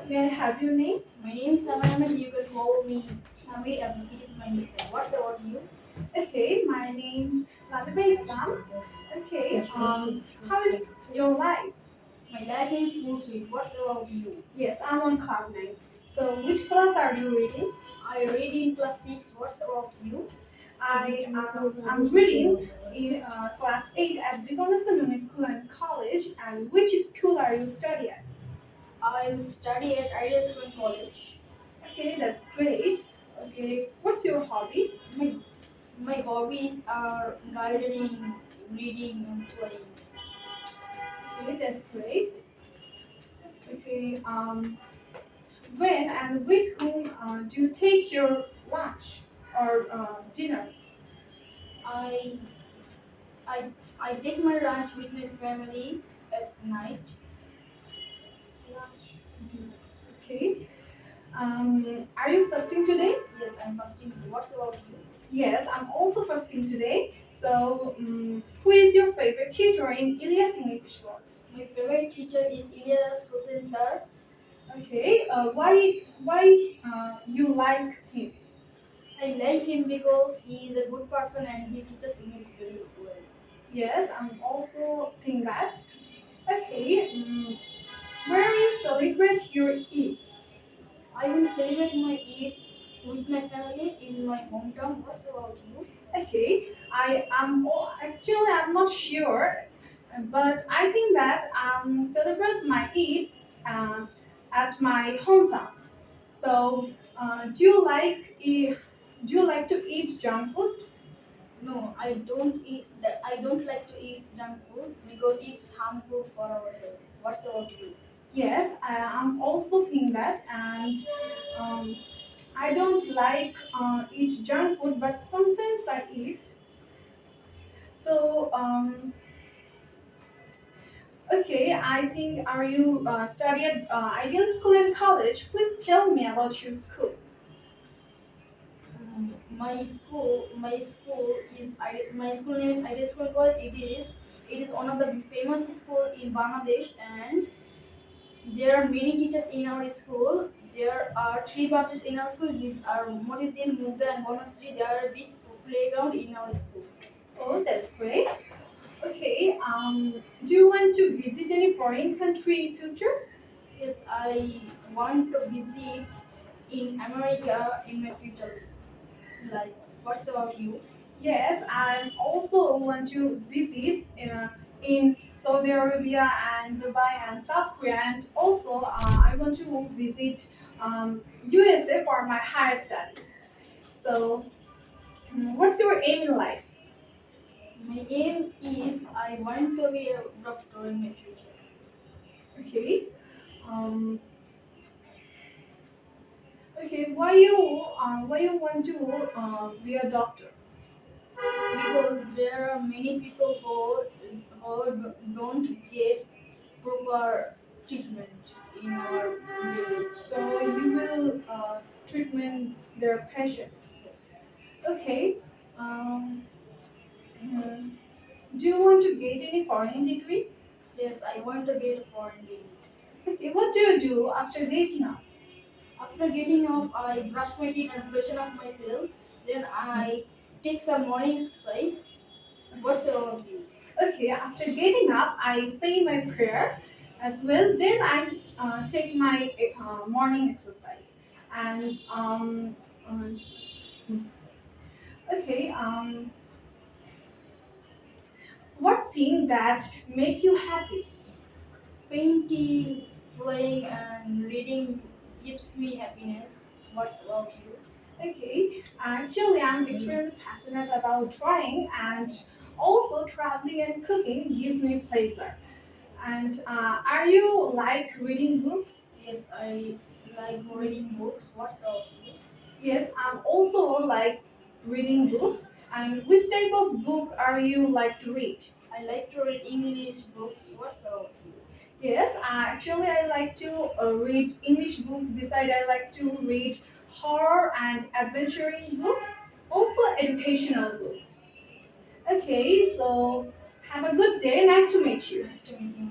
May I have your name? My name is Samir. You can call me Samir as it is my nickname. What's about you? Okay, my name's Labiba. Okay, how is your life? My last name is full sweet. What's about you? Yes, I'm on cloud nine. So, which class are you reading? I read in class 6. What's about you? I'm reading in class 8 at Banasree School and College. And which school are you studying at? I study at Eliash College. Okay, that's great. Okay, what's your hobby? My, my hobbies are gardening, reading, and playing. Okay, that's great. Okay, when and with whom do you take your lunch or dinner? I, I, I take my lunch with my family at night. Okay. Are you fasting today? Yes, I'm fasting. What's about you? Yes, I'm also fasting today. So, who is your favorite teacher in Elias English world? My favorite teacher is Eliash sir. Okay. Why you like him? I like him because he is a good person and he teaches English very well. Yes, I'm also think that. Okay. Where will you celebrate your Eid? I will celebrate my Eid with my family in my hometown. What's about you? Okay, actually I'm not sure, but I think that celebrate my Eid uh, at my hometown. So, do you like to eat junk food? No, I don't eat. I don't like to eat junk food because it's harmful for our health. What's about you? Yes, I'm also think that, and um, I don't like eat junk food, but sometimes I eat. So, okay, I think are you study at Ideal School and College? Please tell me about your school. My school name is Ideal School College. It is one of the famous school in Bangladesh, and there are many teachers in our school. There are three branches in our school. These are Modizin, Mugda, and Banasree. There are a big playground in our school. Oh, that's great. Okay, do you want to visit any foreign country in future? Yes, I want to visit in America in my future life. What's about you? Yes, I also want to visit in Saudi Arabia and Dubai and South Korea, and also I want to visit USA for my higher studies. So, what's your aim in life? My aim is I want to be a doctor in my future Okay. Um, okay. Why you want to be a doctor? because there are many people who don't get proper treatment in our village. So you will treatment their patients. Yes. Okay. Um, hmm, do you want to get any foreign degree? Yes, I want to get a foreign degree. Okay. What do you do after getting up? After getting up, I brush my teeth and freshen up myself. Then I take some morning exercise. What's about you? Okay. After getting up, I say my prayer as well. Then I take my morning exercise. And okay. What thing that make you happy? Painting, flying, and reading gives me happiness. What's about you? Okay, actually, I'm extremely passionate about drawing, and also traveling and cooking gives me pleasure. And are you like reading books? Yes, I like reading books. What's about you? Yes, I'm also like reading books. And which type of book are you like to read? I like to read English books. What's about you? Yes, actually, I like to read English books. Besides, I like to read horror and adventuring books, also educational books. Okay, so have a good day. Nice to meet you. Nice to meet you.